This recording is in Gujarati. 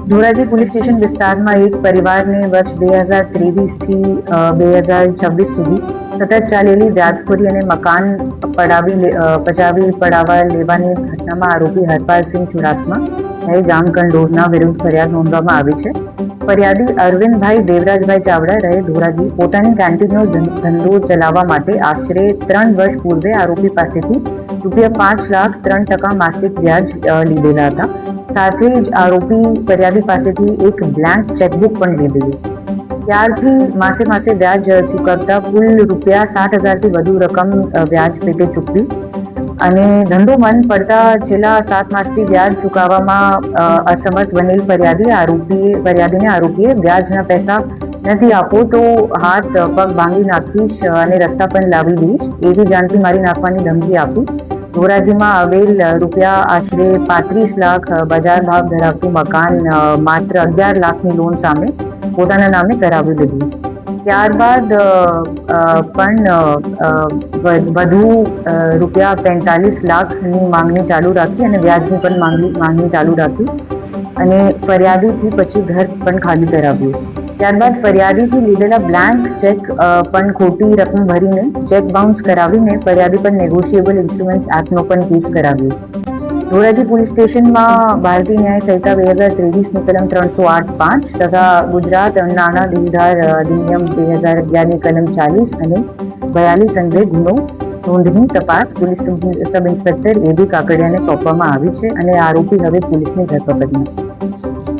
ધોરાજી પોલીસ સ્ટેશન વિસ્તારમાં એક પરિવારને વર્ષ 2023થી 2026 સુધી સતત ચાલેલી વ્યાજખોરી અને મકાન પચાવી પડાવવા લેવાની ઘટનામાં આરોપી હરપાલસિંહ ચુડાસમા જામકંડોરના વિરુદ્ધ ફરિયાદ નોંધવામાં આવી છે. ફરિયાદી અરવિંદભાઈ દેવરાજભાઈ ચાવડા રહે ધોરાજી પોતાની કેન્ટીનનો ધંધો ચલાવવા માટે આશરે 3 વર્ષ પૂર્વે આરોપી પાસેથી ₹5,03% માસિક વ્યાજ લીધેલા હતા. સાથે જ આરોપી ફરિયાદી પાસેથી એક બ્લેન્ક ચેકબુક પણ લીધેલી. ત્યારથી માસે વ્યાજ ચૂકવતા કુલ ₹60,000થી વધુ રકમ વ્યાજ પેટે ચૂકવી અને ધંધો બંધ પડતા છેલ્લા 7 માસથી વ્યાજ ચૂકવવામાં અસમર્થ બનેલ ફરિયાદીને આરોપીએ વ્યાજના પૈસા નથી આપો તો હાથ પગ ભાંગી નાખીશ અને રસ્તા પર લાવી દઈશ એવી જાનથી મારી નાખવાની ધમકી આપી ધોરાજીમાં આવેલ આશરે 35 લાખ બજાર ભાવ ધરાવતું મકાન માત્ર 11 લાખની લોન સામે પોતાના નામે કરાવી લીધું. ત્યારબાદ પણ વધુ ₹45 લાખની માંગણી ચાલુ રાખી અને વ્યાજની પણ માંગણી ચાલુ રાખી અને ફરિયાદીથી પછી ઘર પણ ખાલી કરાવ્યું. ત્યારબાદ ફરિયાદીથી લીધેલા બ્લેન્ક ચેક પણ ખોટી રકમ ભરીને ચેક બાઉન્સ કરાવીને ફરિયાદી પર નેગોશિયેબલ ઇન્સ્ટ્રુમેન્ટ્સ એક્ટનો પણ કેસ કરાવ્યો. ધોરાજી પોલીસ સ્ટેશનમાં ભારતીય ન્યાય સંહિતા 2023ની કલમ 308(5) તથા ગુજરાત નાણાં દેનદાર અધિનિયમ 2011ની કલમ 40 અને 42 અન્વયે ગુનો નોંધની તપાસ પોલીસ સબ ઇન્સ્પેક્ટર AB કાકડિયાને સોંપવામાં આવી છે અને આરોપી હવે પોલીસની ધરપકડમાં છે.